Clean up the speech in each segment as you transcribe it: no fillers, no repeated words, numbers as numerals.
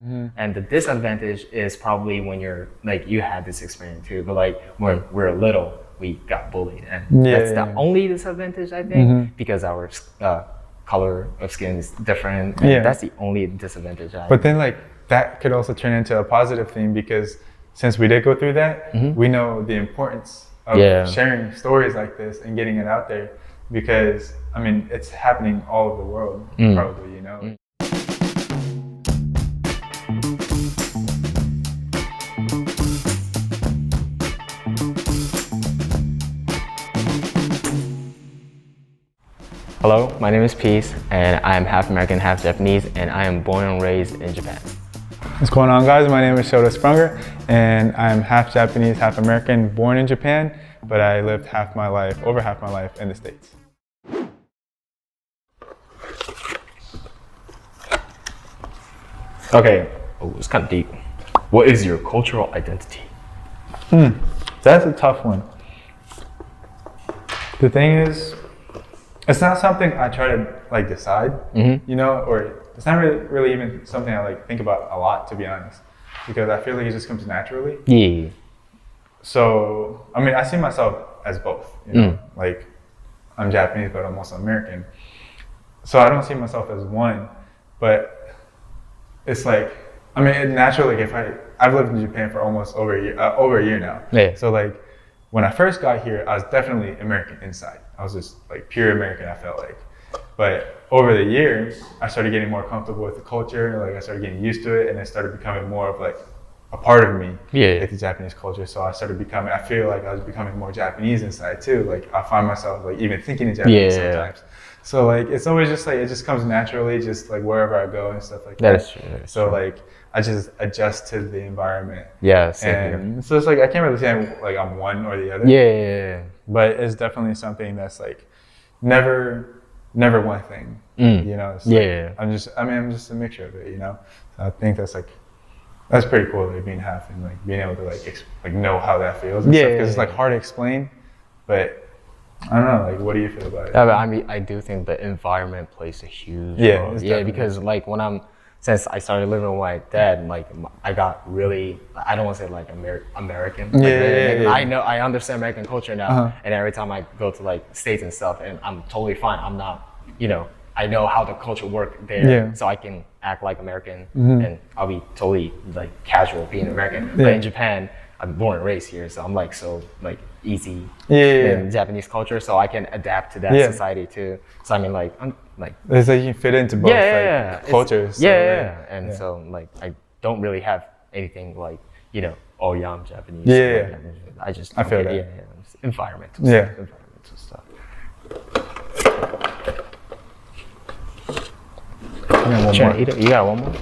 And the disadvantage is probably when you're like, you had this experience too, but like when we're little, we got bullied, and that's the only disadvantage, I think, because our color of skin is different, and that's the only disadvantage. But then like that could also turn into a positive thing, because since we did go through that, we know the importance of sharing stories like this and getting it out there, because I mean it's happening all over the world, probably, you know. Hello, my name is Peace, and I am half American, half Japanese, and I am born and raised in Japan. What's going on, guys? My name is Shota Sprunger, and I'm half Japanese, half American, born in Japan, but I lived over half my life in the States. Okay, it's kind of deep. What is your cultural identity? That's a tough one. The thing is, it's not something I try to like decide, you know, or it's not really even something I like think about a lot, to be honest, because I feel like it just comes naturally. Yeah. So, I mean, I see myself as both, you know, like I'm Japanese, but I'm also American. So I don't see myself as one, but it's like, I mean, it naturally, like I've lived in Japan for almost over a year now. Yeah. So like, when I first got here, I was definitely American inside. I was just like pure American, I felt like. But over the years, I started getting more comfortable with the culture. Like I started getting used to it, and it started becoming more of like a part of me, like the Japanese culture. So I feel like I was becoming more Japanese inside too. Like I find myself like even thinking in Japanese sometimes. So like, it's always just like, it just comes naturally, just like wherever I go and stuff like that. That is true. So like, I just adjust to the environment. Yeah, same here. So it's like, I can't really say I'm one or the other. Yeah. But it's definitely something that's like never one thing. You know? It's like, I'm just a mixture of it, you know? So I think that's pretty cool, like being half and like being able to like know how that feels and stuff, because it's like hard to explain, but I don't know, like what do you feel about it? Yeah, but I mean, I do think the environment plays a huge role. Yeah, because like since I started living with my dad, like I got really, I don't want to say like American. I understand American culture now, and every time I go to like States and stuff, and I'm totally fine. I'm not, you know, I know how the culture works there, so I can act like American, and I'll be totally like casual being American. But in Japan, I'm born and raised here, so I'm like so like easy in Japanese culture, so I can adapt to that society too. So I mean, like I'm like it's like you fit into both cultures. So, and so like I don't really have anything like, you know, oh yeah, I'm Japanese. I feel that. It's environmental stuff. You got one more?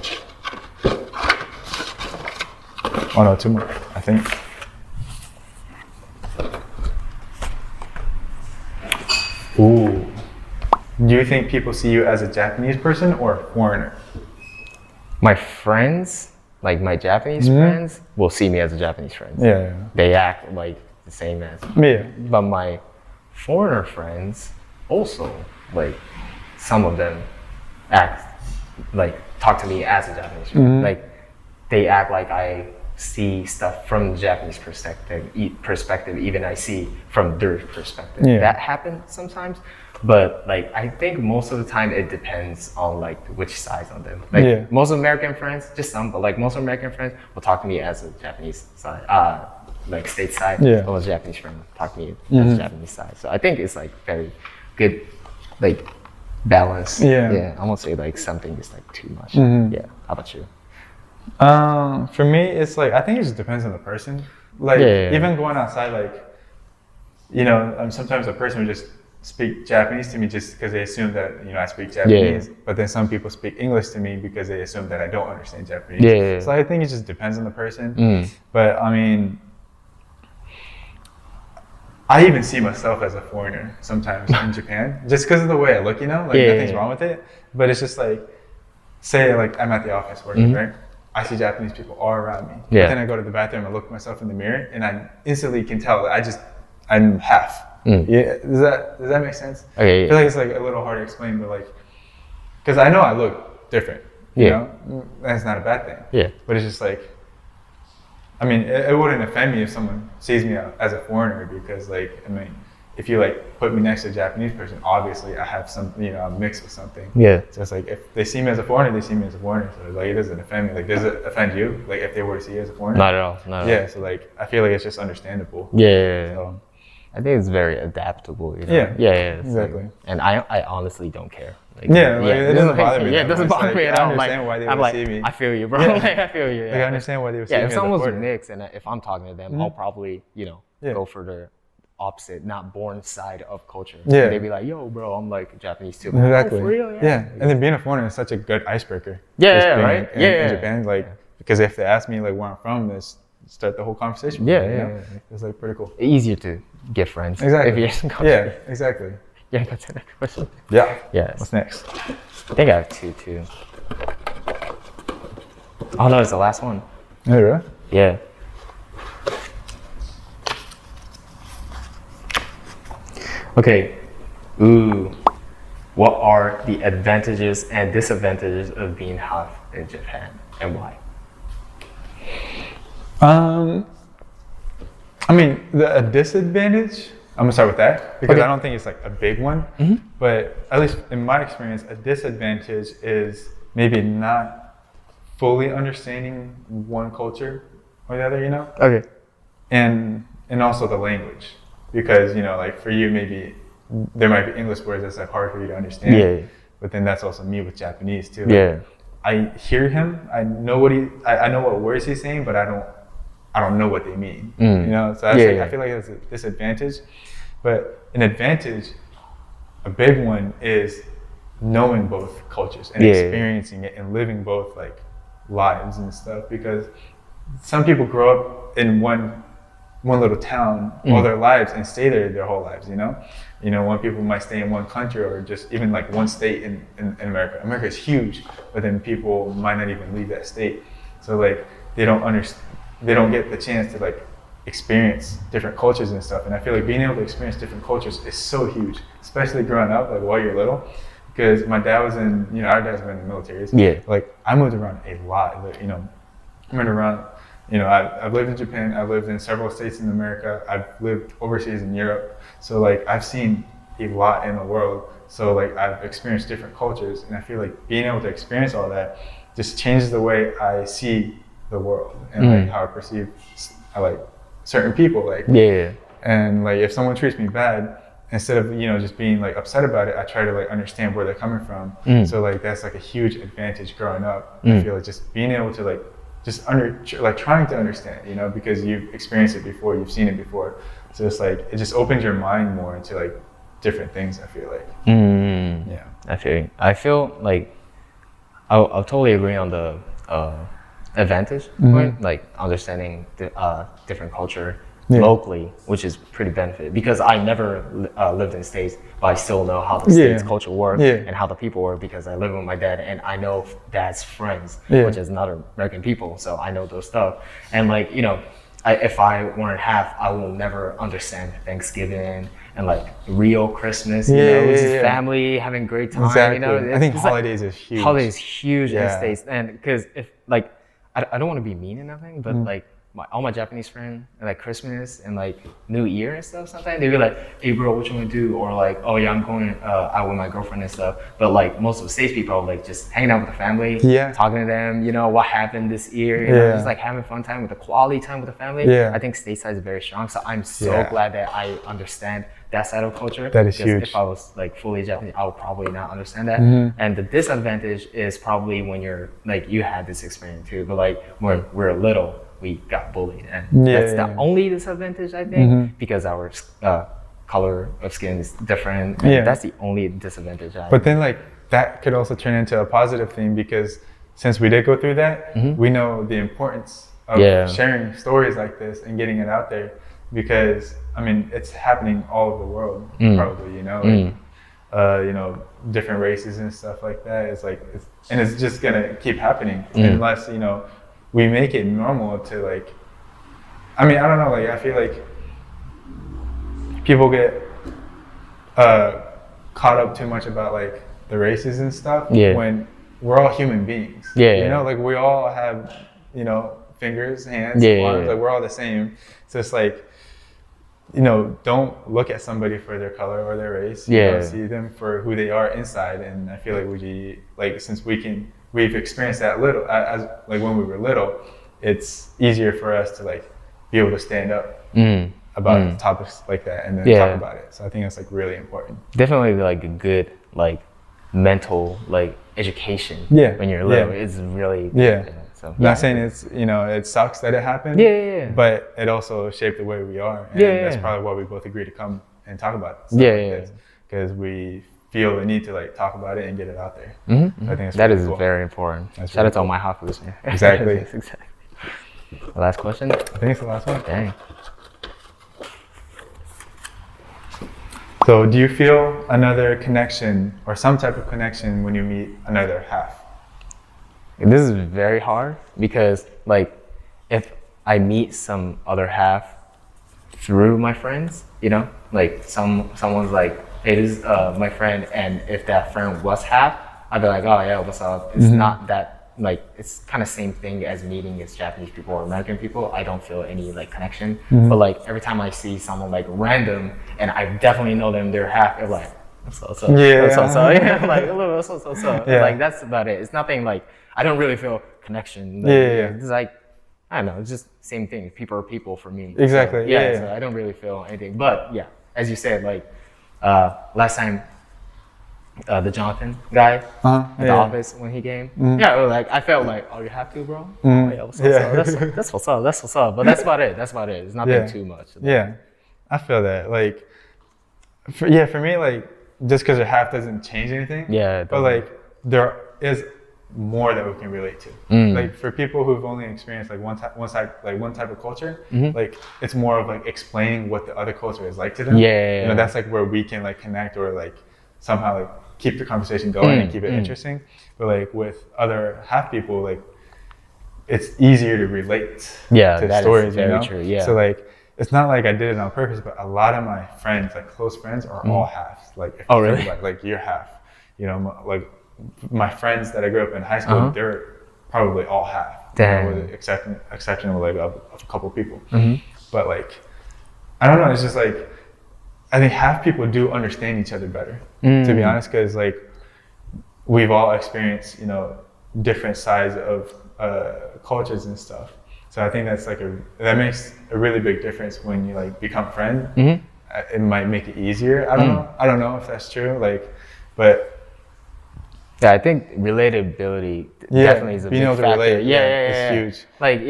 Oh no, two more, I think. Ooh. Do you think people see you as a Japanese person or a foreigner? My friends, like my Japanese friends, will see me as a Japanese friend. Yeah. They act like the same as me. But my foreigner friends also, like some of them talk to me as a Japanese friend. Like they act like I see stuff from the Japanese perspective, even I see from their perspective. That happens sometimes, but like I think most of the time it depends on like which side's on them. Like most American friends, just some, but like most American friends will talk to me as a Japanese side, like state side. But most Japanese friends talk to me as a Japanese side. So I think it's like very good, like balance. I won't say like something is like too much. How about you? For me, it's like, I think it just depends on the person. Like even going outside, like, you know, sometimes a person would just speak Japanese to me just because they assume that, you know, I speak Japanese. But then some people speak English to me because they assume that I don't understand Japanese. So I think it just depends on the person. But I mean, I even see myself as a foreigner sometimes in Japan, just because of the way I look, you know, like nothing's wrong with it. But it's just like, say like I'm at the office working, right? I see Japanese people all around me. But then I go to the bathroom and look at myself in the mirror, and I instantly can tell that I'm half. Does that make sense? I feel like it's like a little hard to explain, but like, because I know I look different. you know, that's not a bad thing. Yeah. But it's just like, I mean, it wouldn't offend me if someone sees me as a foreigner because, like, I mean, if you like put me next to a Japanese person, obviously I have some, you know, I'm mixed with something. Yeah. So it's like if they see me as a foreigner, they see me as a foreigner. So like it doesn't offend me. Like does it offend you? Like if they were to see you as a foreigner? Not at all. Not at all. So like I feel like it's just understandable. Yeah. So, I think it's very adaptable. You know? Yeah. Exactly. Like, and I honestly don't care. Like, it doesn't bother me. Yeah, it doesn't bother me at all. I understand why they would see me. I feel you, bro. Like, I feel you. Like I understand why they would see me. Yeah, if someone's mixed and if I'm talking to them, I'll probably, you know, Yeah. go for the opposite, not born side of culture. Yeah. And they'd be like, yo, bro, I'm like Japanese too. Exactly. Oh, for real? Yeah. And then being a foreigner is such a good icebreaker. Right? In Japan, like, because if they ask me like where I'm from, this start the whole conversation. Yeah. It's like pretty cool. Easier to get friends. Exactly. If you're in culture. Yeah, exactly. Yeah, that's the next question. Yeah. Yeah. What's next? I think I have two too. Oh no, it's the last one. Oh, really? Yeah. Okay. Ooh. What are the advantages and disadvantages of being half in Japan and why? I mean, a disadvantage, I'm gonna start with that because Okay. I don't think it's like a big one, but at least in my experience, a disadvantage is maybe not fully understanding one culture or the other, you know? Okay. And also the language, because, you know, like for you, maybe there might be English words that's like hard for you to understand. Yeah. But then that's also me with Japanese too. Yeah. I hear him, I know I know what words he's saying, but I don't know what they mean. You know, so that's I feel like it's a disadvantage. But an advantage, a big one, is knowing both cultures and experiencing it and living both like lives and stuff. Because some people grow up in one little town all their lives and stay there their whole lives. You know, one people might stay in one country or just even like one state in America. America is huge, but then people might not even leave that state. So like they don't get the chance to like experience different cultures and stuff. And I feel like being able to experience different cultures is so huge, especially growing up, like while you're little. Because my dad was in, you know, our dad's been in the military. So, like I moved around a lot. Like, you know, I moved around. You know, I've lived in Japan. I've lived in several states in America. I've lived overseas in Europe. So like I've seen a lot in the world. So like I've experienced different cultures, and I feel like being able to experience all that just changes the way I see the world and like how I perceive like certain people. Like and like if someone treats me bad, instead of, you know, just being like upset about it, I try to like understand where they're coming from. So like that's like a huge advantage growing up. I feel like just being able to like just trying to understand, you know, because you've experienced it before, you've seen it before. So it's like it just opens your mind more into like different things, I feel like. Yeah. I feel like I'll totally agree on the advantage point, like understanding the different culture locally, which is pretty benefit because I never lived in the States, but I still know how the States culture work and how the people work because I live with my dad and I know dad's friends, which is another American people, so I know those stuff. And like, you know, if I weren't half, I will never understand Thanksgiving and like real Christmas, you know, with his family having a great time. Exactly. You know, I think holidays is huge. Holidays huge in the States, and because if like I don't want to be mean and nothing, but like all my Japanese friends, like Christmas and like New Year and stuff, sometimes they be like, hey bro, what you want to do? Or like, oh yeah, I'm going out with my girlfriend and stuff. But like most of the States people are like just hanging out with the family, talking to them, you know, what happened this year, you know, just like having fun time with the quality time with the family. I think stateside is very strong. So I'm so glad that I understand that side of culture. That is huge. If I was like fully Japanese, I would probably not understand that. And the disadvantage is probably when you're like, you had this experience too, but like when we're little, we got bullied, and that's the only disadvantage, I think, because our color of skin is different. And that's the only disadvantage. But then, like, that could also turn into a positive thing because since we did go through that, we know the importance of sharing stories like this and getting it out there because, I mean, it's happening all over the world, probably, you know, like, you know, different races and stuff like that. It's like, and it's just gonna keep happening unless, you know, we make it normal to like, I mean, I don't know, like I feel like people get caught up too much about like the races and stuff when we're all human beings. You know, like we all have, you know, fingers, hands, arms, like we're all the same. So it's like, you know, don't look at somebody for their color or their race. You know, see them for who they are inside. And I feel like since we've experienced that as like when we were little, it's easier for us to like be able to stand up about topics like that and then talk about it. So I think that's like really important. Definitely like a good like mental like education when you're little. It's really good. So, not saying it's, you know, it sucks that it happened, but it also shaped the way we are. And that's probably why we both agreed to come and talk about it. Because we feel the need to like talk about it and get it out there. So I think that is very important. Shout out to all my half listeners. Exactly. The last question? I think it's the last one. Dang. So do you feel another connection or some type of connection when you meet another half? This is very hard because like if I meet some other half through my friends, you know, like someone's like, hey, this is my friend, and if that friend was half, I'd be like, oh yeah, what's up? It's not that like, it's kind of same thing as meeting as Japanese people or American people. I don't feel any like connection, but like every time I see someone like random and I definitely know them, they're half, they're like, what's up? Like a little what's up. Like that's about it. It's nothing like, I don't really feel connection. Like, it's like, I don't know, it's just same thing. People are people for me. Exactly. So, so I don't really feel anything. But yeah, as you said, like last time, the Jonathan guy at the office when he came. Like I felt like, oh, you have to, bro. Oh, yeah, what's up? That's what's up. That's what's up. But that's about it. It's nothing too much. I feel that. Like, for me, like just because you're half doesn't change anything. But like there is more that we can relate to. Like for people who've only experienced like one type of culture, like it's more of like explaining what the other culture is like to them. You know, that's like where we can like connect or like somehow like keep the conversation going and keep it interesting. But like with other half people, like it's easier to relate to stories, you know? True, So like it's not like I did it on purpose, but a lot of my friends, like close friends, are all halves. Like if you think about it, like you're half. You know, like my friends that I grew up in high school, they're probably all half. Damn. You know, with the exception of like of a couple people. But like, I don't know, it's just like, I think half people do understand each other better, to be honest, because like we've all experienced, you know, different sides of cultures and stuff. So I think that's like that makes a really big difference when you like become friends. It might make it easier. I don't know if that's true. Like, but yeah, I think relatability definitely is a big factor. It's huge. Like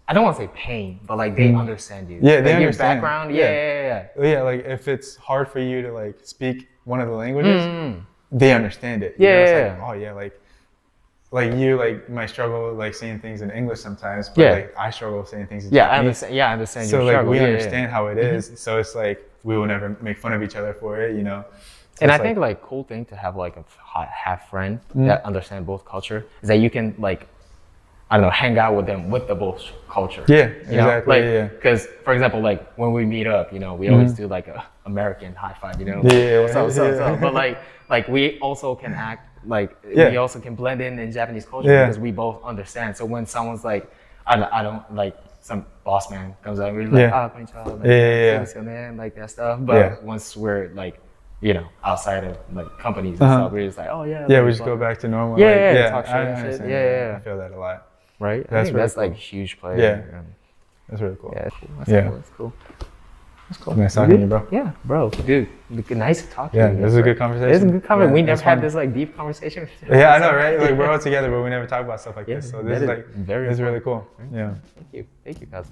I don't want to say pain, but like they understand you. Yeah, they like understand. Your background. Yeah, like if it's hard for you to like speak one of the languages, they understand it. You know, it's like, oh yeah, like you like might struggle with like saying things in English sometimes, but like I struggle with saying things in Japanese. I understand so your like struggle. we understand how it is. So it's like we will never make fun of each other for it, you know. So and I think like cool thing to have like a half friend that understand both culture is that you can like, I don't know, hang out with them with the both culture. Exactly. Like, because for example, like when we meet up, you know, we always do like a American high five, you know. But like we also can act like we also can blend in Japanese culture because we both understand. So when someone's like, I don't like some boss man comes out, we're like, konnichiwa, like that stuff. But once we're like, you know, outside of like companies and stuff, we're just like, oh yeah. Yeah, we just go back to normal. Talk shit I and shit. I feel that a lot. Right? That's really cool. like huge play. That's really cool. That's cool. That's cool. Nice talking to you, bro. Yeah, bro. Dude, nice to talk to you. Yeah, this is a good conversation. It's a good conversation. We never had this like deep conversation. Yeah, I know, right? Like we're all together, but we never talk about stuff like this. So this is like this is really cool. Yeah. Thank you, guys.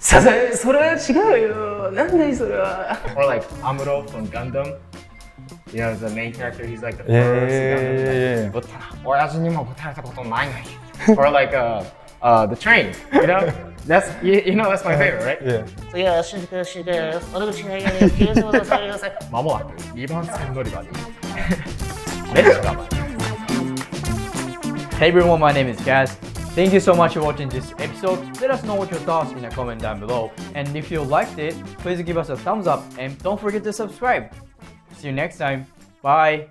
それは違うよ。なんだいそれは。Or like Amuro from Gundam. You know, the main character, he's like the first Gundam. Or like the train, you know? That's you know that's my favorite, right? So yeah, 間もなく2番線乗り場に。Hey everyone, my name is Gaz. Thank you so much for watching this episode. Let us know what your thoughts in a comment down below. And if you liked it, please give us a thumbs up and don't forget to subscribe. See you next time. Bye.